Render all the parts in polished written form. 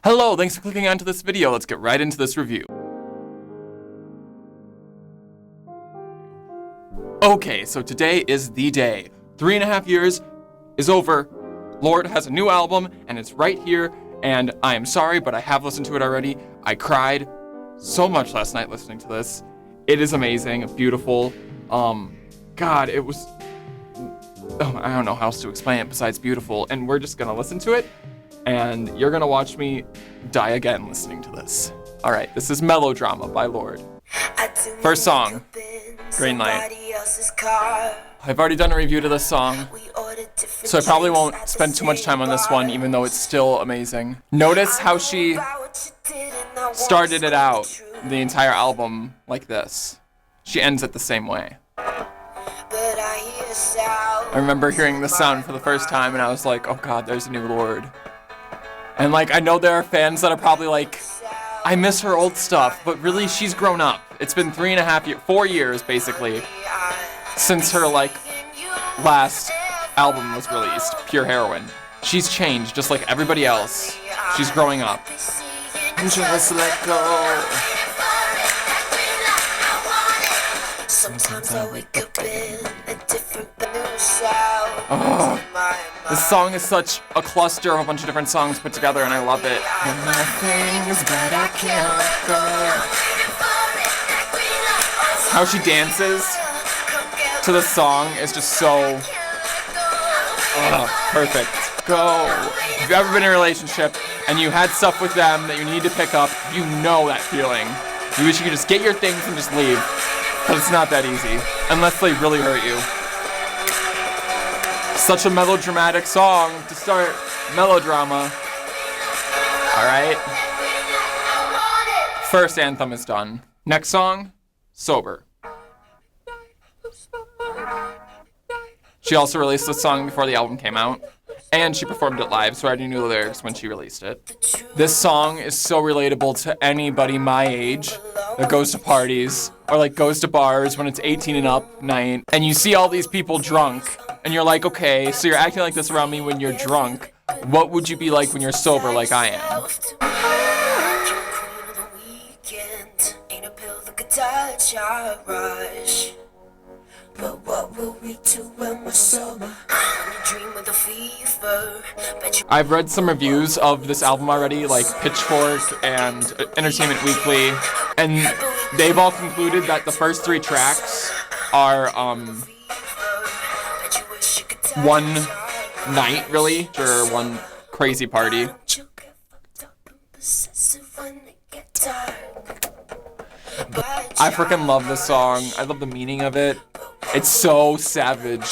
Hello, thanks for clicking onto this video. Let's get right into this review. Okay, so today is the day. 3.5 years is over. Lorde has a new album, and it's right here, and I am sorry, but I have listened to it already. I cried so much last night listening to this. It is amazing, beautiful. God, it was... I don't know how else to explain it besides beautiful, and we're just gonna listen to it, and you're gonna watch me die again listening to this. Alright, this is Melodrama by Lorde. First song, Green Light. I've already done a review to this song, so I probably won't spend too much time on this one, even though it's still amazing. Notice how she started it out, the entire album, like this. She ends it the same way. I remember hearing this sound for the first time, and I was like, oh god, there's a new Lorde. And like, I know there are fans that are probably like, I miss her old stuff, but really, she's grown up. It's been 4 years, basically, since her, like, last album was released, Pure Heroine. She's changed, just like everybody else. She's growing up. And just let go. Sometimes I wake up in a different oh, this song is such a cluster of a bunch of different songs put together, and I love it. And my things, but I can't let go. How she dances to the song is just so perfect. Go. If you've ever been in a relationship and you had stuff with them that you need to pick up, you know that feeling. You wish you could just get your things and just leave. But it's not that easy, unless they really hurt you. Such a melodramatic song to start Melodrama. Alright. First anthem is done. Next song, Sober. She also released this song before the album came out, and she performed it live, so I already knew the lyrics when she released it. This song is so relatable to anybody my age that goes to parties, or like goes to bars when it's 18 and up night, and you see all these people drunk, and you're like, okay, so you're acting like this around me when you're drunk. What would you be like when you're sober like I am? But what will we do when we're sober? I've read some reviews of this album already, like Pitchfork and Entertainment Weekly, and they've all concluded that the first 3 tracks are one night, really, or one crazy party. I freaking love this song. I love the meaning of it. It's so savage.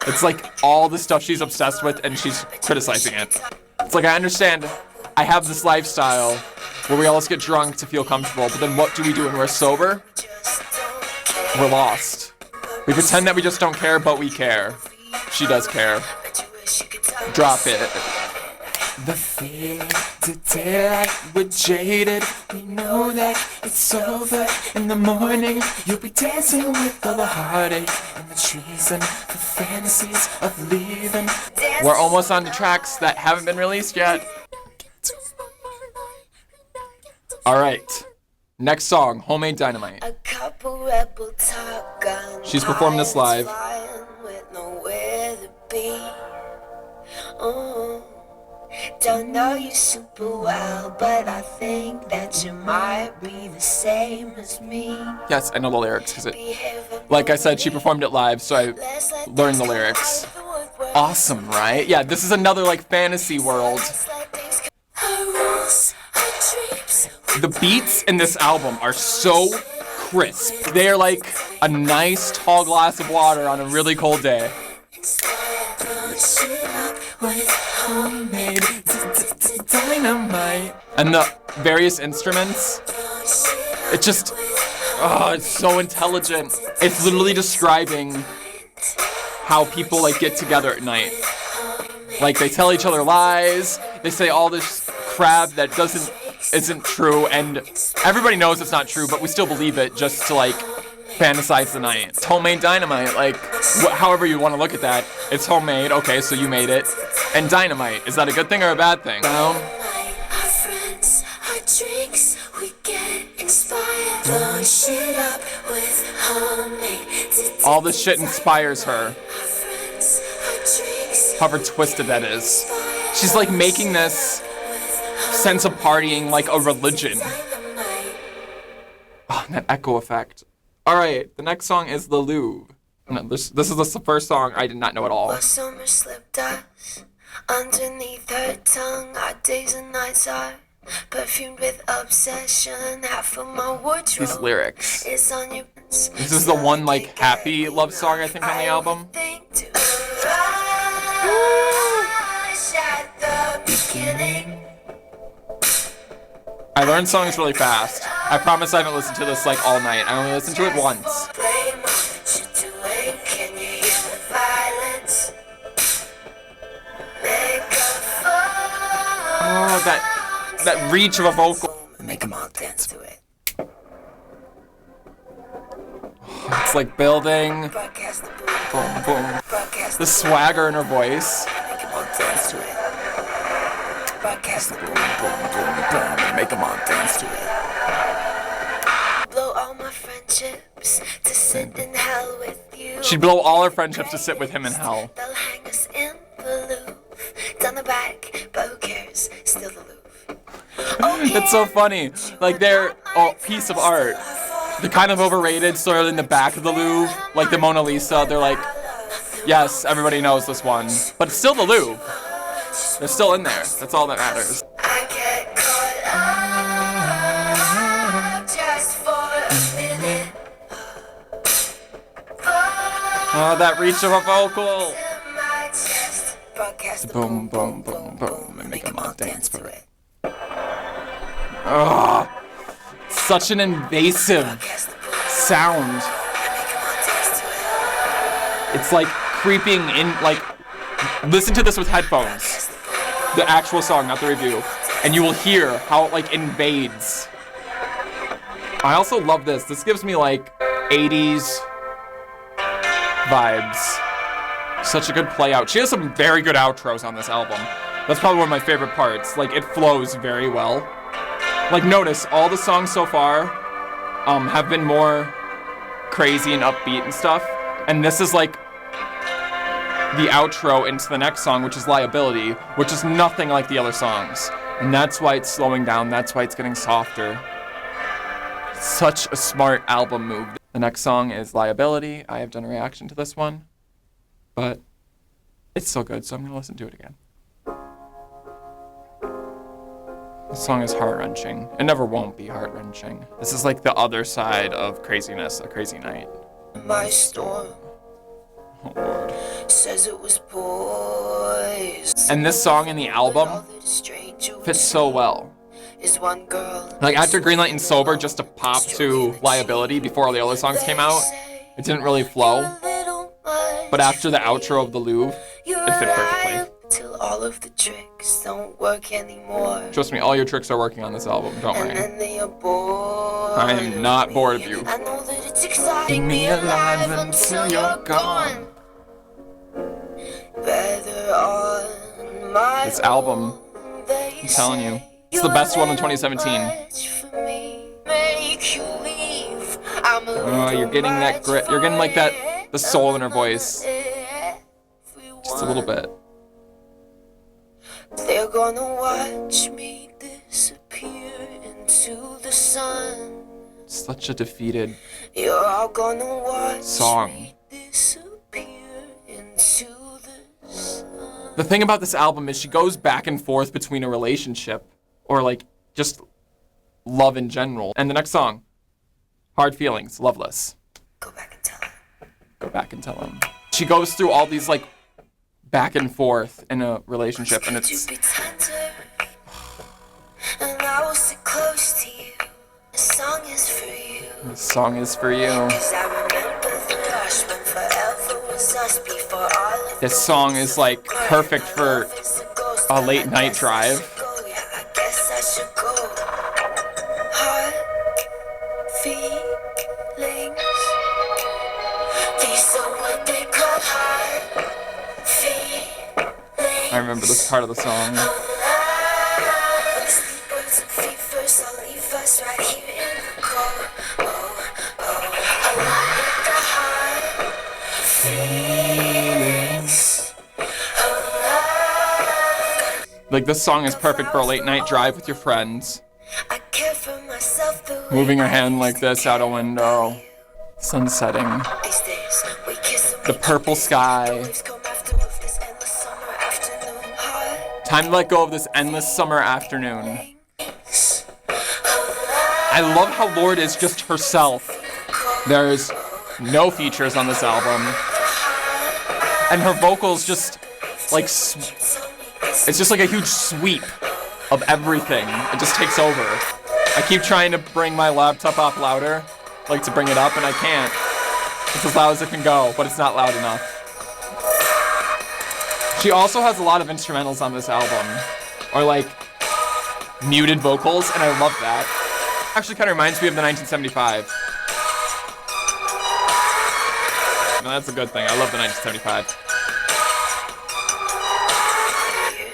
It's like all the stuff she's obsessed with and she's criticizing it. It's like, I understand I have this lifestyle where we all just get drunk to feel comfortable, but then what do we do when we're sober? We're lost. We pretend that we just don't care, but we care. She does care. Drop it. The feeling today, we're jaded. We know that it's over. In the morning, you'll be dancing with all the heartache and the treason, the fantasies of leaving. We're almost on to tracks that haven't been released yet. Alright. Next song, Homemade Dynamite. She's performed this live. Don't know you super well, but I think that you might be the same as me. Yes, I know the lyrics, because like I said, she performed it live, so I learned the lyrics. Awesome, right? Yeah, this is another, like, fantasy world. The beats in this album are so crisp. They are like a nice, tall glass of water on a really cold day. Homemade dynamite. And the various instruments, it just, it's so intelligent. It's literally describing how people like get together at night. Like, they tell each other lies, they say all this crap that isn't true, and everybody knows it's not true, but we still believe it just to like fantasize the night. It's homemade dynamite, like, however you want to look at that. It's homemade, okay, so you made it. And dynamite, is that a good thing or a bad thing? blowing shit up with homemade. All this shit inspires her. However twisted that is. She's like making this sense of partying like a religion. Oh, that echo effect. Alright, the next song is The Louvre. No, this is the first song I did not know at all. While summer slipped us underneath her tongue, our days and nights are perfumed with obsession. Half of my wardrobe These lyrics. is on your. This is the one like happy love song I think on the album. I learned songs really fast. I promise I haven't listened to this like all night. I only listened to it once. Oh, that reach of a vocal. Make them all dance to it. It's like building. Boom, boom. The swagger in her voice. Make them all dance to it. Broadcast the boom, boom, boom, boom. Make them all dance to it. Blow all my friendships to sit in hell with you. She'd blow all her friendships to sit with him in hell. They'll hang us in the Louvre. Down the back, but who cares? Still the Louvre. It's so funny. Like they're a piece of art. They're kind of overrated, sort of in the back of the Louvre. Like the Mona Lisa, they're like, yes, everybody knows this one. But it's still the Louvre. They're still in there. That's all that matters. I get caught up just for a minute. Oh, that reach of a vocal. In my chest. Broadcast the Boom, boom, boom, boom, and make them all dance for it. Ugh. Such an invasive sound. It's like creeping in, like, listen to this with headphones. The actual song, not the review. And you will hear how it, like, invades. I also love this. This gives me, like, 80s vibes. Such a good play out. She has some very good outros on this album. That's probably one of my favorite parts. Like, it flows very well. Like, notice, all the songs so far have been more crazy and upbeat and stuff. And this is, like, the outro into the next song, which is Liability, which is nothing like the other songs. And that's why it's slowing down. That's why it's getting softer. Such a smart album move. The next song is Liability. I have done a reaction to this one, but it's so good, so I'm going to listen to it again. This song is heart-wrenching. It never won't be heart-wrenching. This is like the other side of craziness, A Crazy Night. My storm Oh, Lord. says it was poison. And this song in the album fits so well. Is one girl. Like, after Greenlight and Sober, just to pop to Liability before all the other songs came out, it didn't really flow. But after the outro of the Louvre, it fit perfectly. Till all of the tricks don't work anymore. Trust me, all your tricks are working on this album, don't And worry. then they are bored. I am not bored of you. I know that it's exciting me alive until you're gone. Better on my This album, I'm telling you, it's the best one in 2017. Oh, you're getting that grit. You're getting like that, the soul in her voice. Just a little bit. They're gonna watch me disappear into the sun. Such a defeated You're all gonna watch song. me disappear into the sun. The thing about this album is she goes back and forth between a relationship or like just love in general. And the next song, Hard Feelings, Loveless. Go back and tell her. Go back and tell him. She goes through all these like back and forth in a relationship, and Could you it's be tender? And I will sit close to you. This song is for you. this song is for you. 'Cause I remember the rush when forever was us before all of This song is like perfect for a late night drive. Yeah, I guess I should go. Heart, feelings. These are what they call heart, feelings. I remember this part of the song. When the sleep birds and fevers all leave us right here in the cold. Like, this song is perfect for a late night drive with your friends. I care for myself the way Moving your I hand used like to this out a care window. about you. Sun setting. These days, we kiss and The we purple kiss. sky. The waves come after us this endless summer afternoon. Hot Time to let go of this endless summer afternoon. I love how Lorde is just herself. There's no features on this album. And her vocals just, like, it's just like a huge sweep of everything. It just takes over. I keep trying to bring my laptop up louder, like to bring it up, and I can't. It's as loud as it can go, but it's not loud enough. She also has a lot of instrumentals on this album, or like muted vocals, and I love that. Actually kind of reminds me of the 1975. No, that's a good thing. I love the 1975.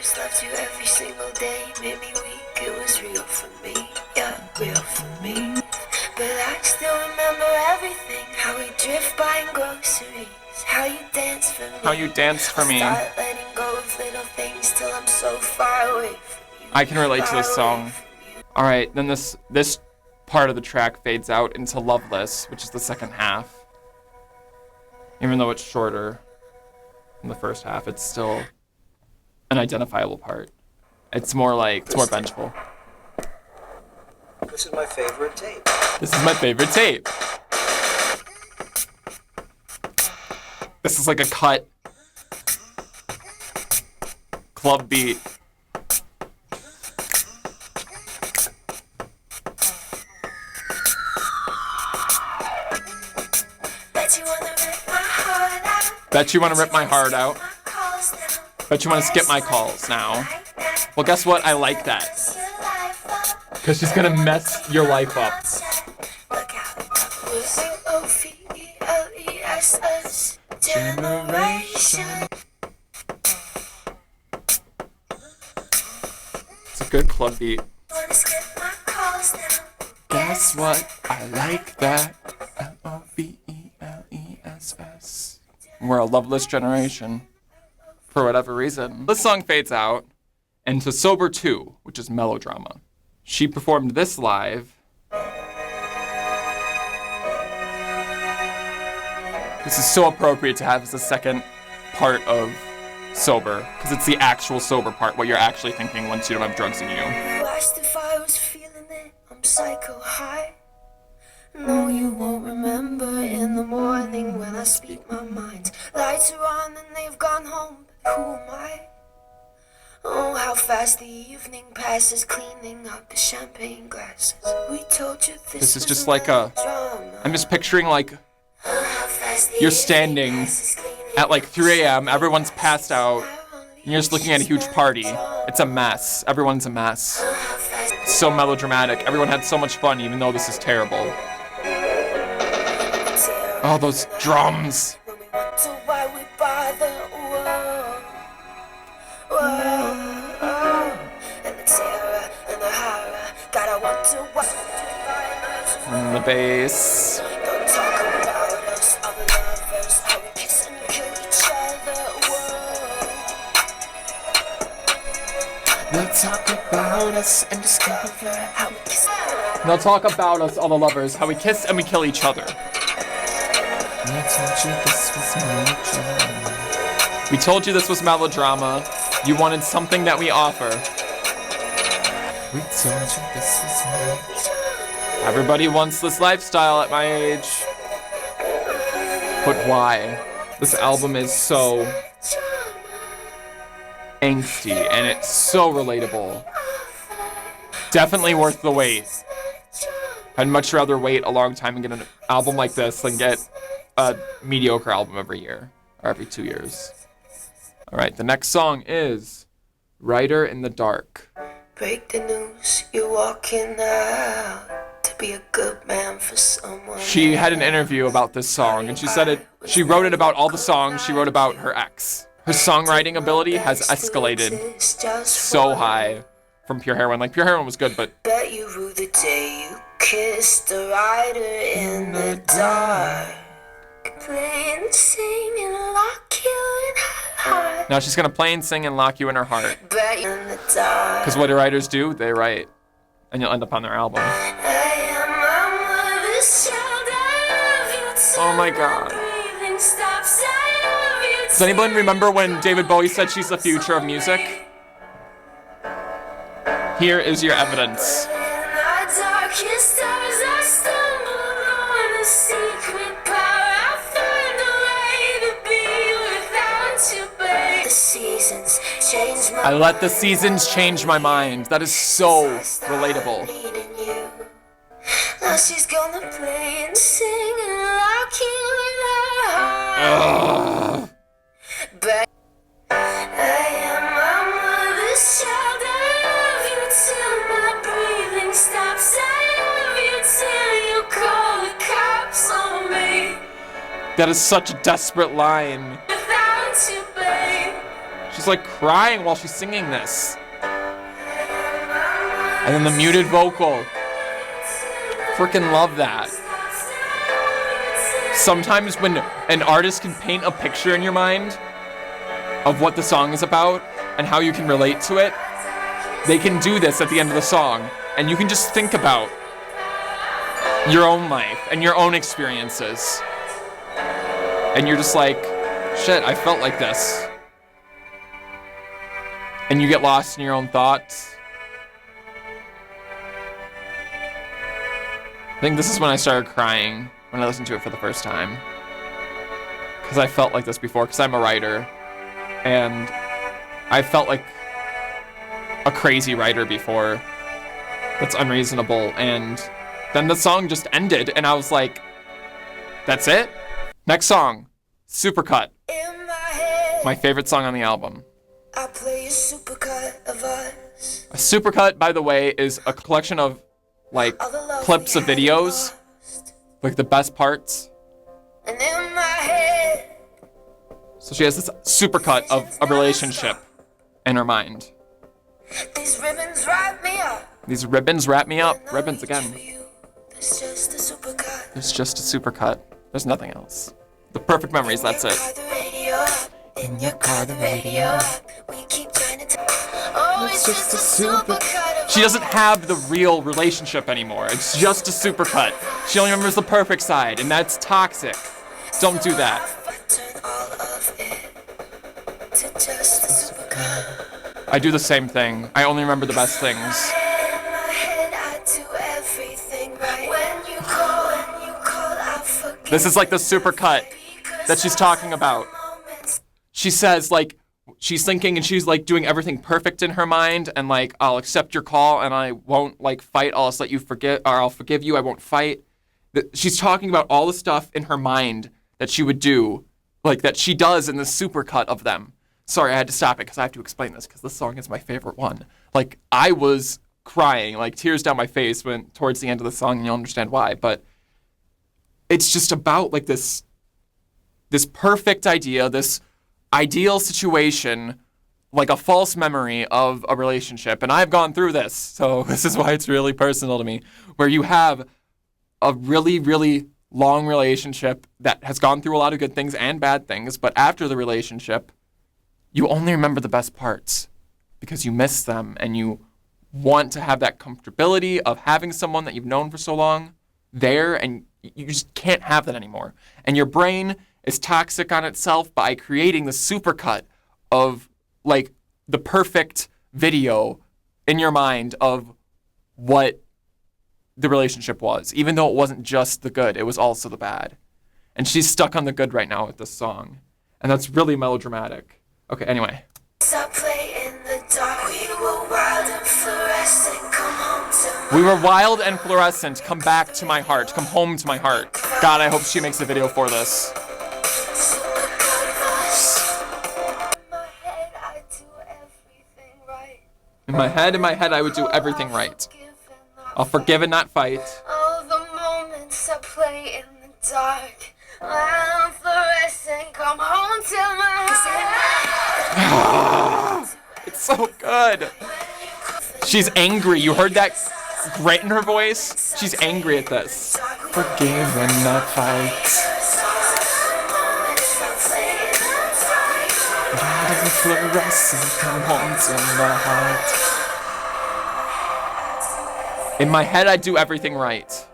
years loved you every single day, made me weak. It was real for me, yeah, real for me. But I still remember everything. How we drift by in groceries. How you dance for me. How you danced for me. Start letting go of little things till I'm so far away from you. I can relate to this song. Alright, then this part of the track fades out into Loveless, which is the second half. Even though it's shorter than the first half, it's still an identifiable part. It's more vengeful. This is my favorite tape. This is my favorite tape. This is like a cut club beat. Bet you wanna rip my heart out. Bet you want to rip my heart out. Bet you want to skip my calls now. Well, guess what? I like that. Because she's gonna mess your life up. Look out. Loveless generation. It's a good club beat. Wanna skip my calls now. Guess what? I like that. Loveless. We're a loveless generation. For whatever reason. This song fades out into Sober 2, which is Melodrama. She performed this live. This is so appropriate to have as the second part of Sober, because it's the actual sober part, what you're actually thinking once you don't have drugs in you. You asked if I was feeling it. I'm psycho high. No, you won't remember in the morning when I speak my mind. Lights are on and they've gone home, but who am I? Oh, how fast the evening passes, cleaning up the champagne glasses. We told you this Is was just like a... drama. I'm just picturing like Oh, how fast the you're evening standing passes, cleaning at like up 3 the a.m., everyone's passed out, champagne and you're just looking at a huge party. It's a mess. Everyone's a mess. Oh, how fast It's so melodramatic. Everyone had so much fun, even though this is terrible. Oh, those drums. when we wonder why we bother. Whoa, whoa, and the terror and the horror. God, I wonder what. And the bass. Don't talk about us, other lovers, how we kiss and kill each other. Whoa. They'll talk about us and Discover how we kiss. They'll talk about us, all the lovers, how we kiss and we kill each other. We told you this was melodrama. You wanted something that we offer. We told you this was melodrama. Everybody wants this lifestyle at my age. But why? This album is so angsty and it's so relatable. Definitely worth the wait. I'd much rather wait a long time and get an album like this than get a mediocre album every year or every 2 years. All right, the next song is Writer in the Dark. Break the news, you're walking out to be a good man for someone. She had an interview about this song, and she said she wrote it about all the songs she wrote about her ex. Her songwriting ability has escalated so high from Pure Heroin. Like, Pure Heroin was good, but Bet you rue the day you kissed a rider in the dark. Playing, singing, lock you in her heart. Now she's gonna play and sing and lock you in her heart. Bet you're in the dark. Because what do writers do? They write. And you'll end up on their album. Oh my god. Does anyone remember when David Bowie said she's the future of music? Here is your evidence. I let the seasons change my mind. That is so relatable. Now she's gonna play and sing and lock you in her heart. But I am my mother's child. I love you till my breathing stops. I love you till you call the cops on me. That is such a desperate line. Without you, babe. She's like crying while she's singing this. And then the muted vocal. Freaking love that. Sometimes when an artist can paint a picture in your mind of what the song is about and how you can relate to it, they can do this at the end of the song. And you can just think about your own life and your own experiences. And you're just like, shit, I felt like this. And you get lost in your own thoughts. I think this is when I started crying, when I listened to it for the first time. Because I felt like this before, because I'm a writer. And I felt like a crazy writer before. That's unreasonable. And then the song just ended, and I was like, that's it? Next song, Supercut. In my head, My favorite song on the album. I play a supercut of us. A supercut, by the way, is a collection of like All the love clips we of had videos, lost. like the best parts. And in my head, So she has this supercut of a relationship in her mind. these ribbons wrap me up. These ribbons wrap me up. No Ribbons need again. for you. There's just a supercut. There's just a supercut. There's nothing else. The perfect memories, that's it. In your car, the radio up. We keep trying to oh, it's just a supercut of She doesn't have the real relationship anymore. It's just a supercut. She only remembers the perfect side, and that's toxic. Don't do that. Turn all of it to just a supercut. I do the same thing. I only remember the best things. In my head, I do everything right. When you call, I forget. This is like the supercut that she's talking about. She says, like, she's thinking and she's, like, doing everything perfect in her mind, and, like, I'll accept your call and I won't, like, fight. I'll just let you forget, or I'll forgive you. I won't fight. She's talking about all the stuff in her mind that she would do, like, that she does in the supercut of them. Sorry, I had to stop it because I have to explain this because this song is my favorite one. Like, I was crying, like, tears down my face when towards the end of the song, and you'll understand why, but it's just about, like, this perfect idea, this ideal situation, like a false memory of a relationship. And I've gone through this, so this is why it's really personal to me, where you have a really, really long relationship that has gone through a lot of good things and bad things, but after the relationship, you only remember the best parts because you miss them and you want to have that comfortability of having someone that you've known for so long there, and you just can't have that anymore. And your brain is toxic on itself by creating the supercut of, like, the perfect video in your mind of what the relationship was, even though it wasn't just the good, it was also the bad. And she's stuck on the good right now with this song. And that's really melodramatic. Okay, anyway. Stop playing in the dark. We were wild and fluorescent. Come home to We were wild and fluorescent. Come back to my heart. Come home to my heart. God, I hope she makes a video for this. In my head, I would do everything right. I'll forgive and not fight. All the moments I play in the dark. I'm fluorescent. Come home to my heart. It's so good. She's angry. You heard that grit in her voice? She's angry at this. Forgive and not fight. fluorescent come haunts in the heart. In my head, I do everything right.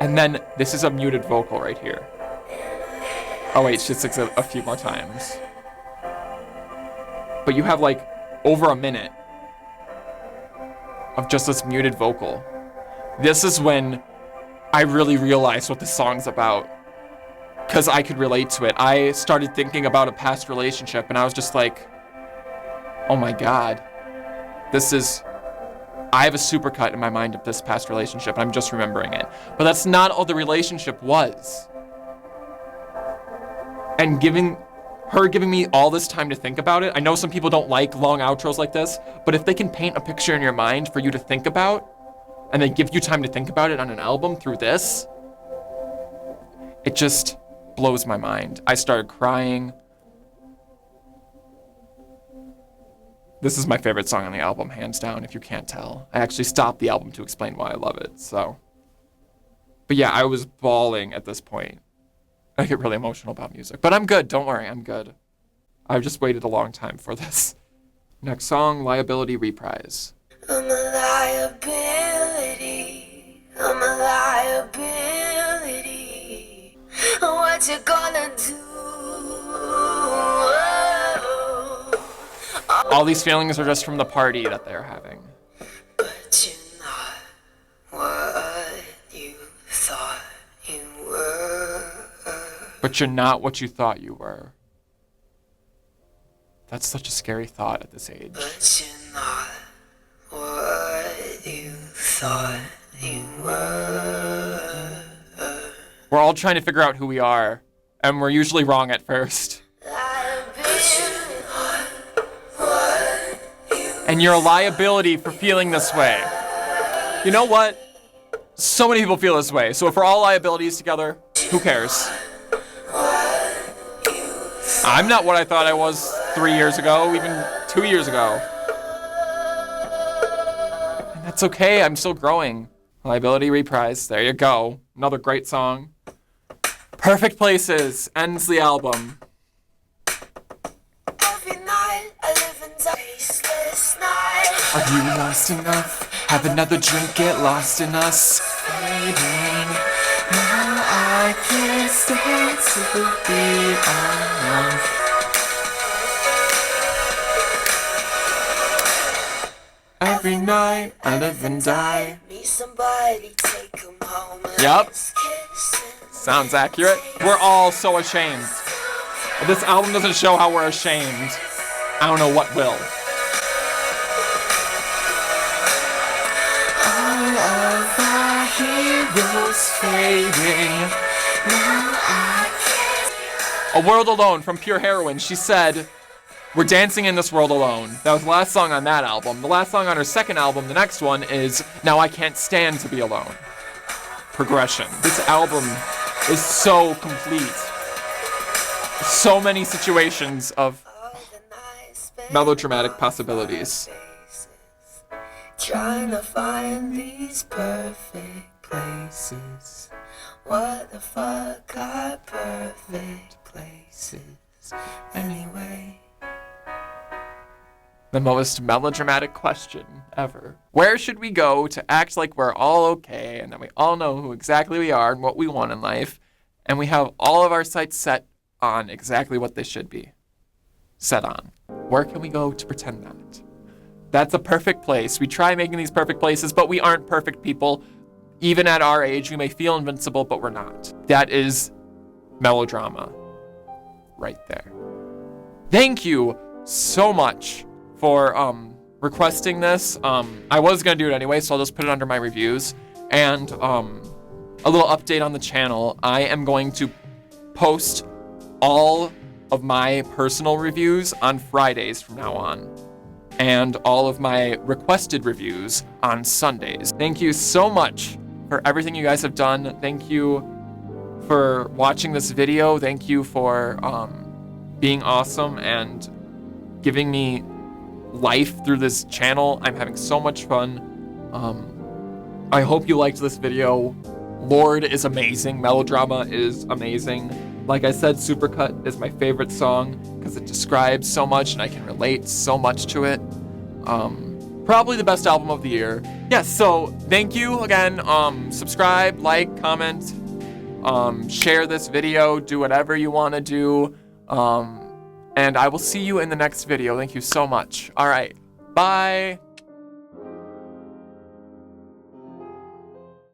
And then this is a muted vocal right here. Oh wait, she sings a few more times. But you have like over a minute of just this muted vocal. This is when I really realized what this song's about. Because I could relate to it. I started thinking about a past relationship and I was just like, oh my God, I have a supercut in my mind of this past relationship and I'm just remembering it. But that's not all the relationship was. And her giving me all this time to think about it. I know some people don't like long outros like this, but if they can paint a picture in your mind for you to think about, and they give you time to think about it on an album through this, it just blows my mind. I started crying. This is my favorite song on the album, hands down, if you can't tell. I actually stopped the album to explain why I love it, so. But yeah, I was bawling at this point. I get really emotional about music. But I'm good, don't worry, I'm good. I've just waited a long time for this. Next song, Liability, Reprise. I'm a liability. I'm a liability. What you gonna do? All these feelings are just from the party that they're having. But you're not what you thought you were. But you're not what you thought you were. That's such a scary thought at this age. But you're not what you thought you were. We're all trying to figure out who we are, and we're usually wrong at first. And you're a liability for feeling this way. You know what? So many people feel this way. So if we're all liabilities together, who cares? I'm not what I thought I was 3 years ago, even 2 years ago. And that's okay, I'm still growing. Liability, Reprise, there you go. Another great song. Perfect Places ends the album. Every night I live in tasteless night. Are you lost enough? Have another drink, get lost in us. Fading. Now I can't stand to be alone. Every night I live and die. Be somebody, take 'em home. Yep. Sounds accurate. We're all so ashamed. If this album doesn't show how we're ashamed, I don't know what will. All of our heroes fading. A World Alone from Pure Heroine. She said, we're dancing in this world alone. That was the last song on that album. The last song on her second album, the next one, is Now I Can't Stand to Be Alone. Progression. This album is so complete. So many situations of melodramatic possibilities. Trying to find these perfect places. What the fuck are perfect places anyway? The most melodramatic question ever. Where should we go to act like we're all okay and that we all know who exactly we are and what we want in life, and we have all of our sights set on exactly what they should be set on? Where can we go to pretend that? That's a perfect place. We try making these perfect places, but we aren't perfect people. Even at our age, we may feel invincible, but we're not. That is Melodrama right there. Thank you so much for requesting this. I was gonna do it anyway, so I'll just put it under my reviews. And a little update on the channel. I am going to post all of my personal reviews on Fridays from now on, and all of my requested reviews on Sundays. Thank you so much for everything you guys have done. Thank you for watching this video. Thank you for being awesome and giving me life through this channel. I'm having so much fun. I hope you liked this video. Lorde is amazing. Melodrama is amazing. Like I said, Supercut is my favorite song because it describes so much and I can relate so much to it. Probably the best album of the year. Yes, so thank you again. Subscribe, like, comment, share this video, do whatever you want to do. And I will see you in the next video. Thank you so much. All right, bye.